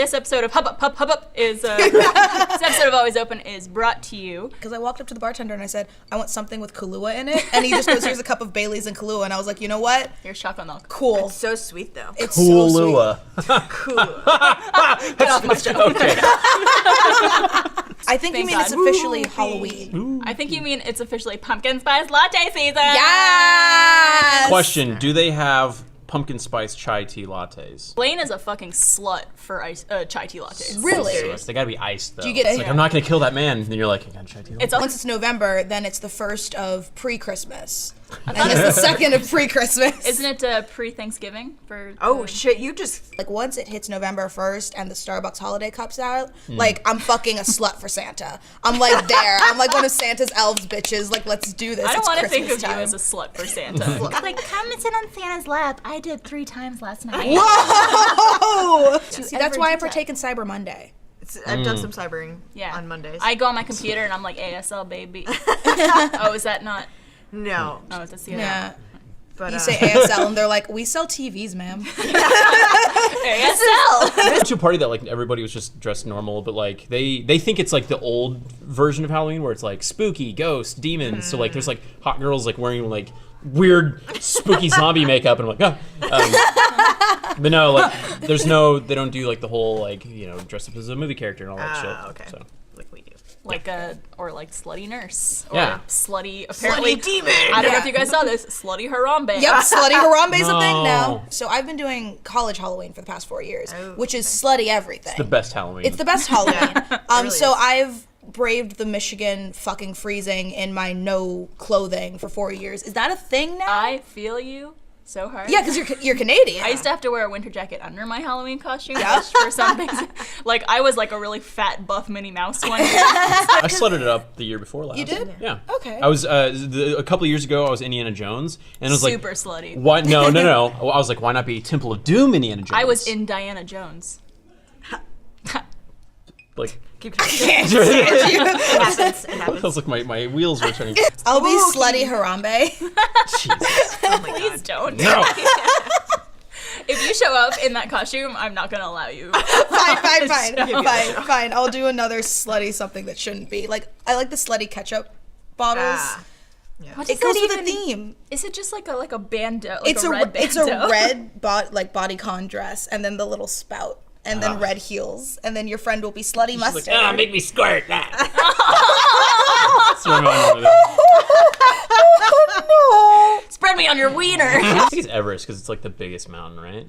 This episode of Hub Up is this episode of Always Open is brought to you because I walked up to the bartender and I said, I want something with Kahlua in it, and he just goes, here's a cup of Bailey's and Kahlua, and I was like, you know what? Here's chocolate milk. Cool. It's so sweet though. It's so sweet. Get off my show. Okay. I think you Thank mean God. it's officially Halloween. I think you mean it's officially pumpkin spice latte season. Yes! Question: do they have pumpkin spice chai tea lattes? Blaine is a fucking slut for chai tea lattes. Really? Serious. They gotta be iced though. Do you get it's it? like, I'm not gonna kill that man. And then you're like, I got a chai tea latte. It's also Once it's November, then it's the first of pre-Christmas. And it's the second of pre-Christmas. Isn't it pre-Thanksgiving for? Oh shit! You just Like, once it hits November 1st and the Starbucks holiday cup's out, like, I'm fucking a slut for Santa. I'm, like, there. I'm, like, one of Santa's elves bitches. Like, let's do this. I don't It's want to think of Christmas you time. as a slut for Santa. Like, come and sit on Santa's lap. I did 3 times last night. Whoa! See, that's Ever why I do that? partake in Cyber Monday. I've done some cybering Yeah. on Mondays. I go on my computer and I'm like ASL baby. Oh, is that not? no, Oh, that's the Yeah. but You say ASL and they're like, we sell TVs, ma'am. ASL. I went to a party that like everybody was just dressed normal, but like they think it's like the old version of Halloween where it's like spooky, ghosts, demons. So like there's like hot girls like wearing like weird spooky zombie makeup, and I'm like, but no, like there's no, they don't do like the whole like, you know, dress up as a movie character and all that shit. okay. So. Like we do. Like like slutty nurse or Yeah. slutty apparently Slutty demon. I don't know if you guys saw this slutty Harambe. Yep, Slutty Harambe's a thing No. now. So I've been doing college Halloween for the past 4 years, Oh, which is slutty everything. The best Halloween. It's the best Halloween. really So is. I've braved the Michigan fucking freezing in my no clothing for 4 years. Is that a thing now? I feel you so hard. Yeah, because you're Canadian. I used to have to wear a winter jacket under my Halloween costume just for some things. Like I was like a really fat buff Minnie Mouse one year. I slutted it up the year before last. You did? Yeah. Okay. I was a couple of years ago. I was Indiana Jones, and I was like, Super slutty. why? No. I was like, why not be Temple of Doom Indiana Jones? I was in Diana Jones. like. Keep talking. It It happens. was like my wheels were turning. I'll be slutty Harambe. Jesus. Oh my Please god. don't. No. If you show up in that costume, I'm not gonna allow you. Fine. I'll do another slutty something that shouldn't be. Like, I like the slutty ketchup bottles. Ah. What It does goes that with the even- theme. Is it just like a bandeau? Like It's a red bandeau? red bodycon dress, and then the little spout, and then red heels, and then your friend will be slutty mustard. Like, make me squirt. That's what I'm on with it. Spread me on your wiener. I think it's Everest because it's like the biggest mountain, right?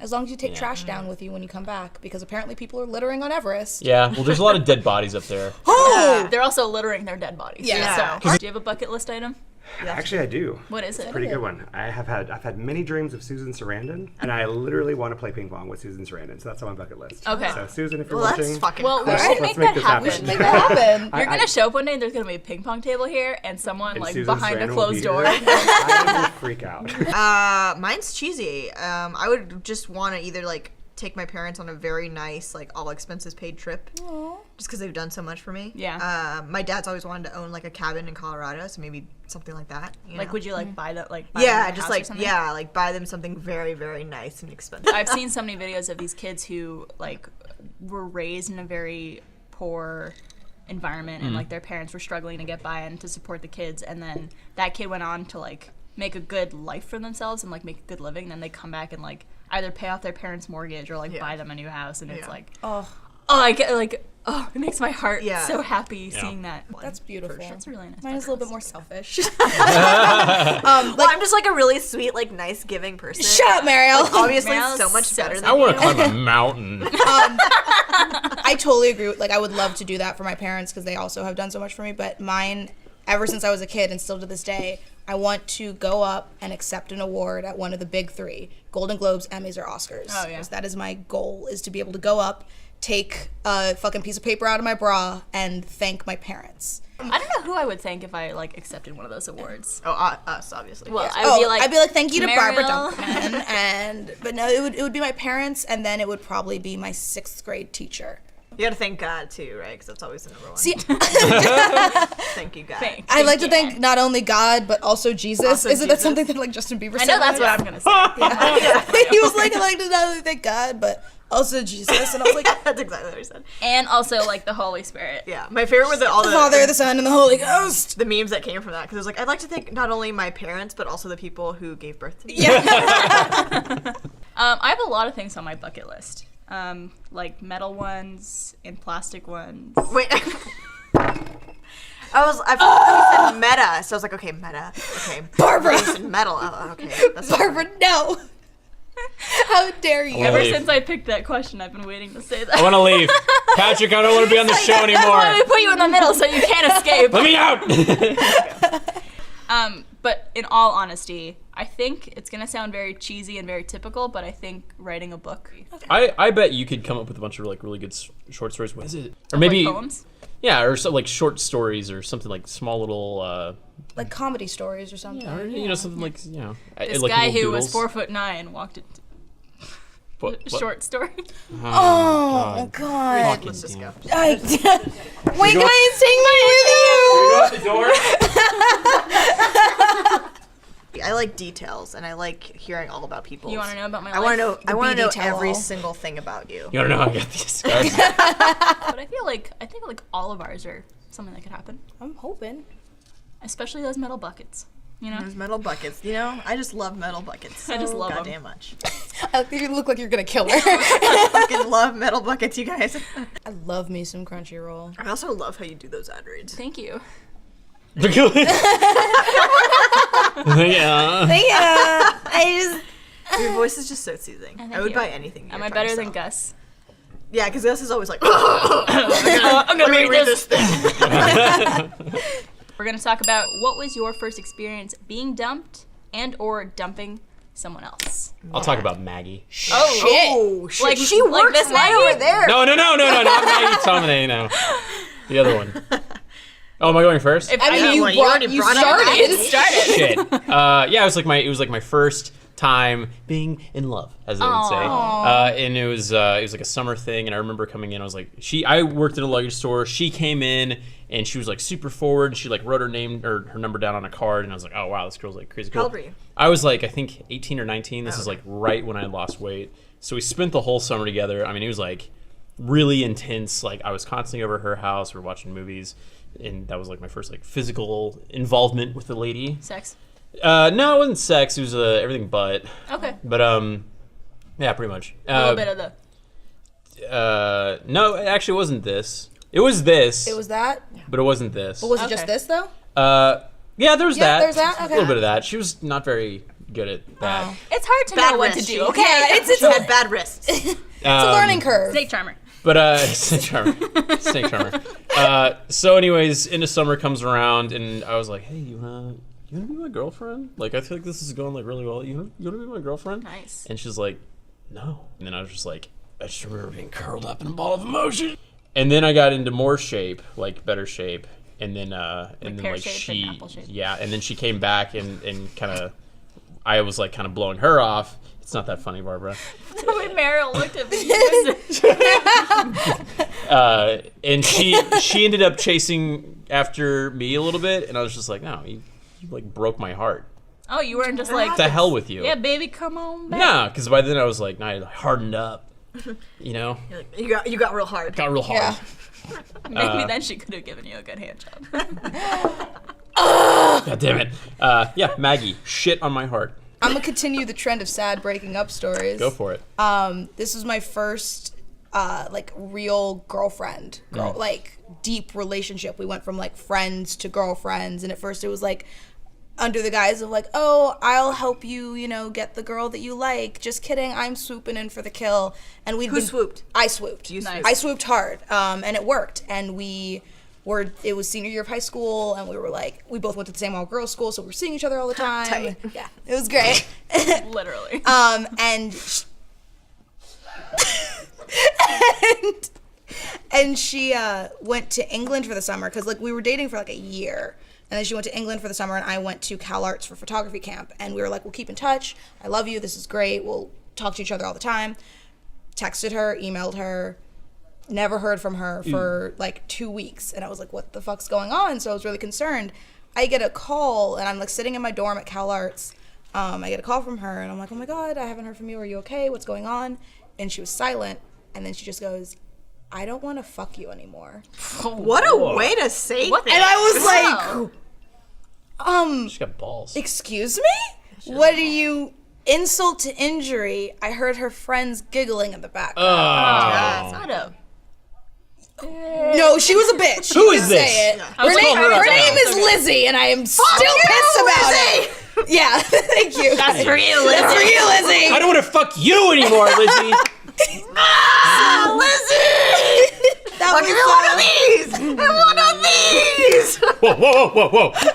As long as you take trash down with you when you come back, because apparently people are littering on Everest. Yeah. Well, there's a lot of dead bodies up there. Oh! They're also littering their dead bodies. Yeah. So, do you have a bucket list item? Actually, I do. What is it? Pretty good one. I've had many dreams of Susan Sarandon, and I literally want to play ping pong with Susan Sarandon. So that's on my bucket list. Okay. So Susan, if you're Well, watching, that's fucking Well, cool. we should Let's make make that this happen. happen. Make that happen. You're gonna show up one day and there's gonna be a ping pong table here and someone and like Susan behind a Sarandon will closed be door. here. I will freak out. Mine's cheesy. I would just want to either like take my parents on a very nice, like all expenses paid trip, just because they've done so much for me. Yeah. My dad's always wanted to own like a cabin in Colorado, so maybe something like that. You Like, know? would you like buy that? Like, buy them Yeah, a just house or like something? like buy them something very, very nice and expensive. I've seen so many videos of these kids who like were raised in a very poor environment and like their parents were struggling to get by and to support the kids, and then that kid went on to like make a good life for themselves and like make a good living. And then they come back and like either pay off their parents' mortgage or like Yeah. buy them a new house, and it's Yeah. like Oh, I get like it makes my heart Yeah. so happy seeing that. that's beautiful. That's really nice. Mine is a little bit more selfish. Well, I'm just like a really sweet, like nice, giving person. Shut up, Mariel. Obviously, Mariel's so much so better sad. than I want to you. climb a mountain. I totally agree. Like, I would love to do that for my parents because they also have done so much for me. But mine, ever since I was a kid and still to this day, I want to go up and accept an award at one of the big three: Golden Globes, Emmys, or Oscars. Oh, yeah. 'Cause that is my goal: is to be able to go up, take a fucking piece of paper out of my bra, and thank my parents. I don't know who I would thank if I like accepted one of those awards. Oh, us, obviously. Well, I would be like, I'd be like, thank you to Barbara Mariel. Duncan, but no, it would be my parents, and then it would probably be my 6th grade teacher. You gotta thank God too, right? Because that's always the number one. See, Thank you, God. I like to thank not only God but also Jesus. Also Isn't that Jesus. something that like Justin Bieber I said? know that's what I'm gonna say. He was like, I like to not only thank God but also Jesus, and I was like, That's exactly what I said. And also like the Holy Spirit. Yeah, my favorite were all the Father, the Son, and the Holy Ghost. the memes that came from that, because it was like, I'd like to thank not only my parents but also the people who gave birth to me. Yeah. I have a lot of things on my bucket list. Like metal ones and plastic ones. Wait. I thought you said meta, so I was like, okay, meta. Okay. Barbara. You said metal. Oh, okay. That's not Barbara, no. How dare you? wanna Ever leave. since I picked that question, I've been waiting to say I that. want to leave. Patrick, I don't want to be on the show Let anymore. me put you in the middle so you can't escape. Let me out. But in all honesty, I think it's gonna sound very cheesy and very typical, but I think writing a book, I bet you could come up with a bunch of like really good short stories. What is it? Or maybe like poems. yeah, or so, like short stories or something like small little Like comedy stories or something. or, you know, something like, you know, This like guy little who was doodles. 4'9" walked into What- a what? short story. Oh God! Let's just go. Wait, guys, take me with you. Go out the door. I like details, and I like hearing all about people. You want to know about my I life? want to know. I want to know BD tell every all. single thing about you. You don't know how I got these scars. But I think like all of ours are something that could happen, I'm hoping. especially those metal buckets. You know, There's metal buckets. You know, I just love metal buckets. I just love 'em. goddamn much. You look like you're gonna kill her. I fucking love metal buckets, you guys. I love me some Crunchyroll. I also love how you do those ad reads. thank you. yeah. Yeah, I Your voice is just so soothing. Thank I would you. buy anything. Am you're I trying better to than sell. Gus? Yeah, because Gus is always like, I'm gonna read this. thing. We're gonna talk about what was your first experience being dumped and or dumping someone else. I'll talk about Maggie. Oh, Oh, shit. Like- she like works this right Maggie? over there. No, not Maggie Tomine, no. The other one. Oh, am I going first? If mean, know, you well, you brought, already you brought up started. Maggie. Shit. Yeah, it was like my first time being in love, as they would say. And it was like a summer thing, and I remember coming in. I was like, I worked in a luggage store. She came in, and she was like super forward. She like wrote her name or her number down on a card, and I was like, oh wow, this girl's like crazy cool. How old were you? I was like, I think 18 or 19. This is like right when I had lost weight. So we spent the whole summer together. I mean, it was like really intense. Like I was constantly over at her house. We were watching movies, and that was like my first like physical involvement with the lady. sex. No, it wasn't sex. It was everything but. Okay. But yeah, pretty much. A little bit of the. No, it actually wasn't this. It was this. It was that. but it wasn't this. But was it just Okay. this though? Yeah, there was Yeah, that. there's that? A Okay. little bit of that. She was not very good at that. It's hard to Bad know what to wrist. do. Okay. It's had bad wrists. It's a learning curve. Snake charmer. But snake charmer. So anyways, into summer comes around, and I was like, hey, you wanna be my girlfriend? Like, I feel like this is going like really well. You wanna be my girlfriend? Nice. And she's like, no. And then I was just like, I just remember being curled up in a ball of emotion. And then I got into more shape, like better shape. And then pear like shape she, and apple shape. yeah. And then she came back and kind of, I was like kind of blowing her off. It's not that funny, Barbara. The way Meryl looked at me. And she ended up chasing after me a little bit, and I was just like, no, you like broke my heart. Oh, you weren't just like, The hell with you. yeah, baby, come on back. Nah, because by then I was like, nah, I hardened up. You know, You're like, you got real hard. got real hard. Yeah. Maybe then she could have given you a good hand job. God damn it. Yeah, Maggie, shit on my heart. I'm gonna continue the trend of sad breaking up stories. Go for it. This was my first like real girlfriend, like deep relationship. We went from like friends to girlfriends, and at first it was like under the guise of like, oh, I'll help you, you know, get the girl that you like. Just kidding, I'm swooping in for the kill. And we swooped? I swooped. You Nice. I swooped hard, and it worked. And it was senior year of high school, and we were like, we both went to the same all girls school, so we were seeing each other all the time. Tight. Yeah, it was great. Literally. And she went to England for the summer because like we were dating for like a year, and then she went to England for the summer, and I went to Cal Arts for photography camp, and we were like, we'll keep in touch. I love you. This is great. We'll talk to each other all the time. Texted her, emailed her. Never heard from her for like 2 weeks. And I was like, what the fuck's going on? So I was really concerned. I get a call, and I'm like sitting in my dorm at Cal Arts. I get a call from her, and I'm like, oh my God, I haven't heard from you. Are you okay? What's going on? And she was silent. And then she just goes, I don't want to fuck you anymore. What a way to say And I was like, She got balls. excuse me? What are you... Insult to injury, I heard her friends giggling in the back. Shut up. No, she was a bitch. Who is this? Say it. I was Her, calling her out her now. name is Lizzie, and I am still pissed about it. Yeah, thank you. That's for you, Lizzie. That's for you, Lizzie. I don't want to fuck you anymore, Lizzie. Lizzie! That I'll was give you one of these! And one of these! Whoa, whoa, whoa, whoa, whoa.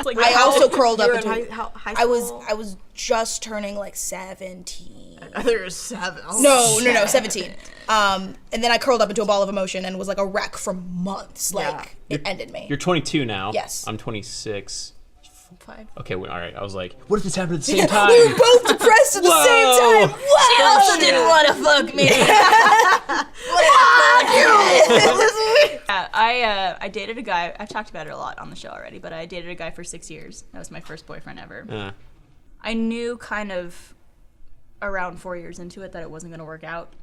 Like, I also curled up You were into in high I school? was just turning like 17. I thought you were 7. Oh, No, 17. And then I curled up into a ball of emotion and was like a wreck for months. Like, it ended me. You're 22 now. Yes. I'm 26. 5. Okay, well, all right. I was like, what if this happened at the same time? We were both depressed at the Whoa. same time. Wow. She also didn't want to fuck me. I dated a guy. I've talked about it a lot on the show already, but I dated a guy for 6 years. That was my first boyfriend ever. I knew kind of around 4 years into it that it wasn't going to work out.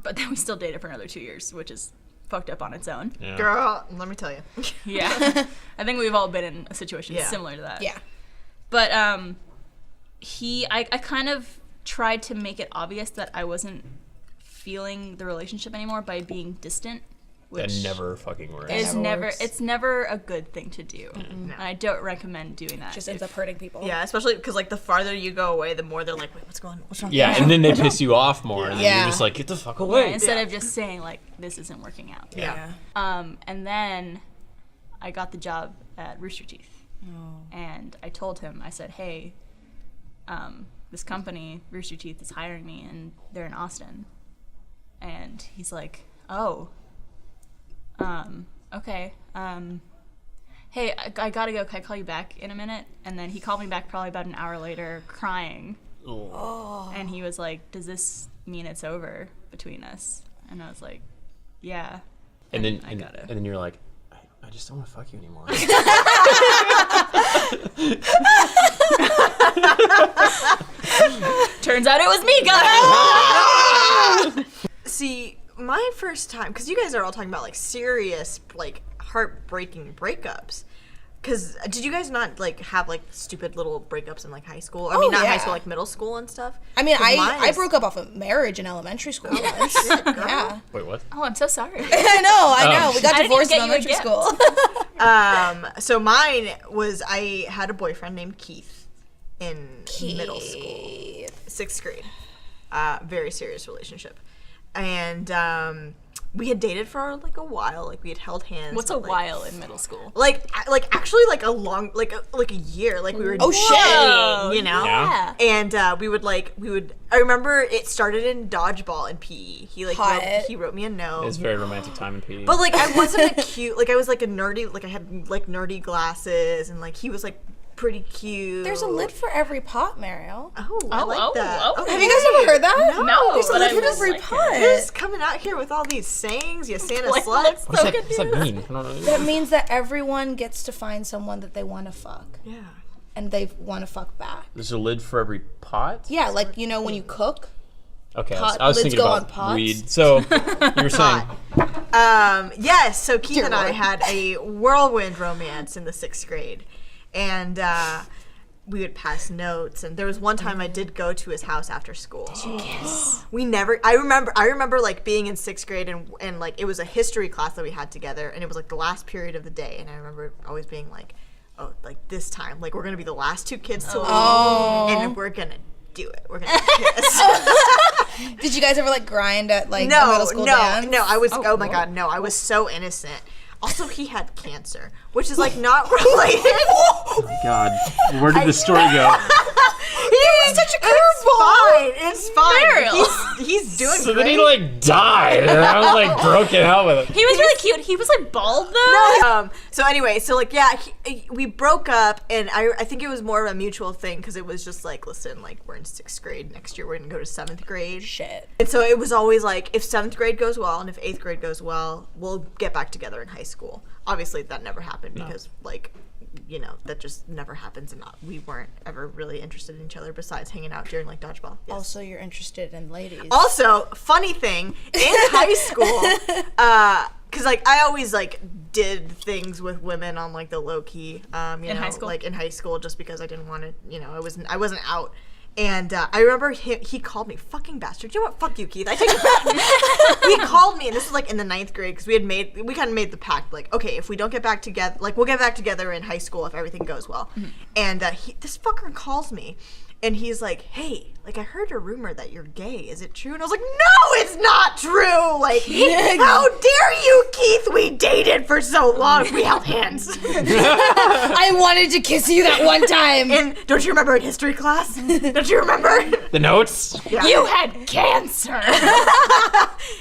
But then we still dated for another 2 years, which is fucked up on its own. Yeah. Girl, let me tell you. Yeah. I think we've all been in a situation Yeah. similar to that. Yeah. But I kind of tried to make it obvious that I wasn't feeling the relationship anymore by being distant. That Which never fucking works. is never never works. it's never a good thing to do. And I don't recommend doing that. Just ends up hurting people. Yeah, especially because like the farther you go away, the more they're like, wait, what's wrong? Yeah, and then they piss you off more, and then Yeah. you're just like, get the fuck Yeah, away. instead of just saying like this isn't working out. Yeah. And then I got the job at Rooster Teeth. And I told him, I said, hey, this company, Rooster Teeth, is hiring me, and they're in Austin. And he's like, oh, okay. Hey, I gotta go. Can I call you back in a minute? And then he called me back probably about an hour later, crying. And he was like, does this mean it's over between us? And I was like, yeah. And then I gotta. and then you're like, I just don't want to fuck you anymore. Turns out it was me, guys. See, my first time, because you guys are all talking about like serious, like heartbreaking breakups. Because did you guys not like have like stupid little breakups in like high school? I mean, not high yeah. school, like middle school and stuff. I mean, 'Cause mine I is- broke up off of marriage in elementary school. once. Yeah. Wait, what? Oh, I'm so sorry. I know. We got I didn't divorced in even get you a elementary gift. school. So mine was I had a boyfriend named Keith in middle school, 6th grade. Very serious relationship, and we had dated for like a while. Like we had held hands. What's a but, like, while in middle school? Like actually like a long like a year. Like we were Oh, shit. dating, you know. Yeah. And we would. I remember it started in dodgeball in PE. He like Hot. he wrote me a note. It was a very romantic time in PE. But like I wasn't a cute, like I was like a nerdy, like I had like nerdy glasses, and like he was like pretty cute. There's a lid for every pot, Mariel. Oh, I like that. oh. Have you guys ever heard that? No, There's a but lid I for was every like pot. You're just coming out here with all these sayings, you Santa Like, slut. that's what's so that mean? I don't know. That means that everyone gets to find someone that they want to fuck, Yeah. and they want to fuck back. There's a lid for every pot? Yeah, like you know when you cook. Okay, Pot- I was lids thinking go on about pots? weed. So, you were saying, Yes, so Keith and I Lord. had a whirlwind romance in the 6th grade. And we would pass notes, and there was one time I did go to his house after school. Did you kiss? We never. I remember like being in 6th grade, and like it was a history class that we had together, and it was like the last period of the day, and I remember always being like, oh, like this time, like we're gonna be the last 2 kids to leave, and we're gonna do it. We're gonna kiss. Did you guys ever like grind at like a middle school dance? No. I was. Oh my god, no. I was so innocent. Also, he had cancer, which is like not related. Oh my God, where did this story go? He's such a curveball. It's fine. He's doing So great. then he like died, and I was like broken out with it. He was really cute. He was like bald though. So anyway, so like yeah, we broke up, and I think it was more of a mutual thing because it was just like, listen, like we're in 6th grade next year, we're gonna go to 7th grade. Shit. And so it was always like, if 7th grade goes well and if 8th grade goes well, we'll get back together in high school. Obviously, that never happened because like, you know, that just never happens, and we weren't ever really interested in each other besides hanging out during like dodgeball. Yes. Also, you're interested in ladies. Also, funny thing, in high school, because like I always like did things with women on like the low key, in high school? like in high school, just because I didn't want to, you know, I wasn't out. And I remember he called me, fucking bastard. You know what? Fuck you, Keith. I take it back. He called me, and this was like in the 9th grade, because we kind of made the pact, like, okay, if we don't get back together, like we'll get back together in high school if everything goes well. Mm-hmm. And this fucker calls me, and he's like, hey, like I heard a rumor that you're gay. Is it true? And I was like, no, it's not true. Like, how dare you, Keith? We dated for so long. We held hands. I wanted to kiss you that one time. And don't you remember in history class? Don't you remember? The notes. Yeah. You had cancer.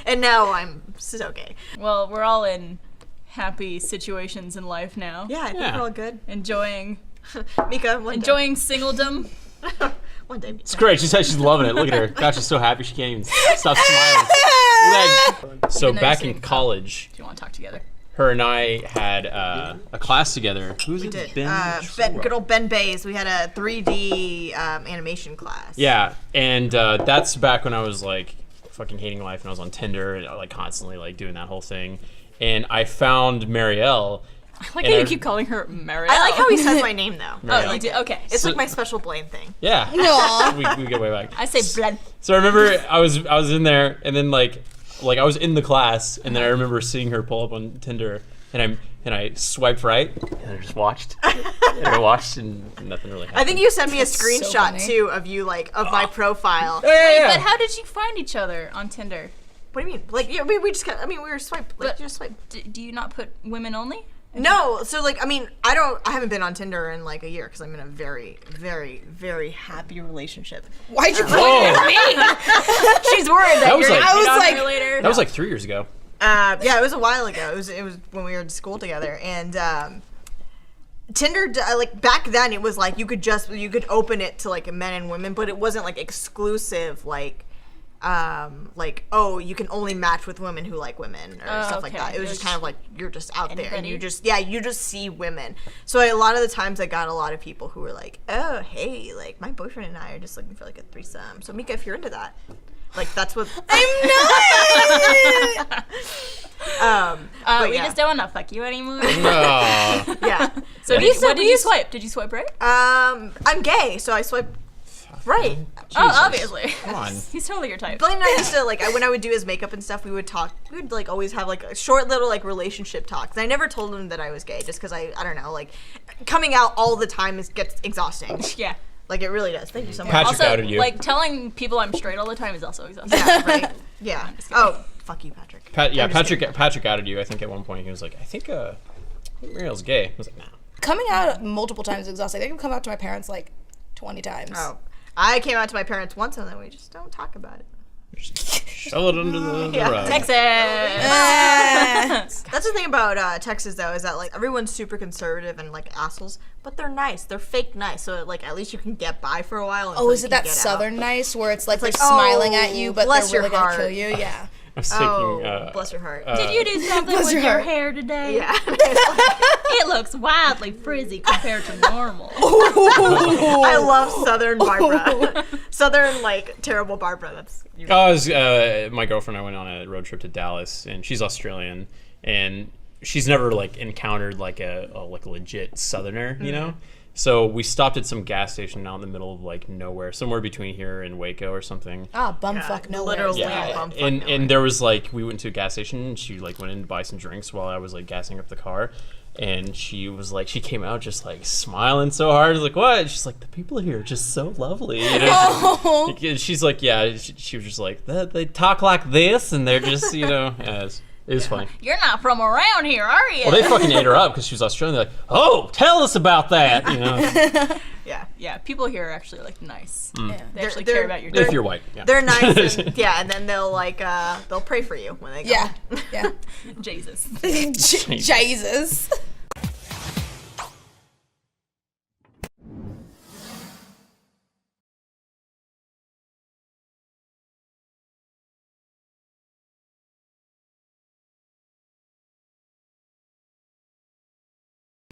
And now I'm so gay. Well, we're all in happy situations in life now. Yeah, I think Yeah. we're all good. Enjoying Mika, singledom. one day. Mika. It's great. She said she's loving it. Look at her. God, she's so happy she can't even stop smiling. So Even though back you're in saying college, Do you want to talk together? her and I had a class together. Who's We it? did. Ben. Good old Ben Bays. We had a 3D animation class. Yeah, and that's back when I was like fucking hating life, and I was on Tinder and like constantly like doing that whole thing. And I found Marielle. I like And how I- you keep calling her Marielle. I like how he says my name though. Marielle. Oh, you do? Okay. It's So- like my special Blaine thing. Yeah. Aw. we go way back. I say blood. So I remember I was in there, and then like I was in the class, and then I remember seeing her pull up on Tinder, and I swiped right, and I just watched, and I watched, and nothing really happened. I think you sent me a so screenshot funny. too of you like of my profile. Yeah. But how did you find each other on Tinder? What do you mean? Like, yeah, we just got, I mean, we were swiped. Like, But- you just swipe. Do you not put women only? No, so like, I mean, I haven't been on Tinder in like a year because I'm in a very, very, very happy relationship. Why'd you point Whoa. at me? She's worried that That was you're like- gonna I was cheat on like- her later. That was like 3 years ago. Yeah, it was a while ago. It was when we were in school together, and Tinder, like back then, it was like you could open it to like men and women, but it wasn't like exclusive, like oh, you can only match with women who like women or stuff like okay. that. It was just kind of like you're just out there and Anybody? you just see women. So a lot of the times I got a lot of people who were like, oh hey, like my boyfriend and I are just looking for like a threesome. So Mika, if you're into that, like that's what I'm not. but we yeah. just don't want to fuck you anymore. Oh. yeah. So what did you swipe? Did you swipe right? I'm gay, so I swipe right. Oh, obviously. Come on. He's totally your type. Blaine and I used to like when I would do his makeup and stuff, we would like always have like a short little like relationship talks. And I never told him that I was gay just because I don't know, like coming out all the time gets exhausting. Yeah. Like it really does. Thank you so much. Patrick Also, outed you. like telling people I'm straight all the time is also exhausting. Yeah, right. Yeah. Oh, fuck you, Patrick. I'm just kidding. Patrick outed you. I think at one point he was like, I think Muriel's gay. I was like, nah. Coming out multiple times is exhausting. I think I've come out to my parents like 20 times. Oh, I came out to my parents once and then we just don't talk about it. Shove it under the Yeah. rug. Texas. That's the thing about Texas though, is that like everyone's super conservative and like assholes, but they're nice. They're fake nice, so like at least you can get by for a while. Oh, is it that southern nice where it's like they're like, smiling oh, at you, but bless they're really your gonna heart. kill you? Yeah. I was thinking, Oh, bless your heart. Did you do something Bless with your your heart. hair today? yeah. It looks wildly frizzy compared to normal. I love Southern Barbara. Southern like terrible Barbara. That's I was my girlfriend and I went on a road trip to Dallas, and she's Australian, and she's never like encountered like a legit Southerner, you know. So we stopped at some gas station out in the middle of like nowhere, somewhere between here and Waco or something. Ah, bumfuck nowhere. literally. Yeah, bumfuck and nowhere. there was like we went to a gas station, and she like went in to buy some drinks while I was like gassing up the car, and she was like, she came out just like smiling so hard. I was like, what? She's like, the people here are just so lovely. You know? Oh. She's like, yeah. She was just like, they talk like this, and they're just, you know. It is funny. You're not from around here, are you? Well, they fucking ate her up because she was Australian. They're like, oh, tell us about that. You know, Yeah. Yeah, people here are actually like nice. Yeah. They actually They're- care about your if you're white. Yeah. They're nice, and, and then they'll like they'll pray for you when they go. Yeah. Yeah. Jesus. Jesus.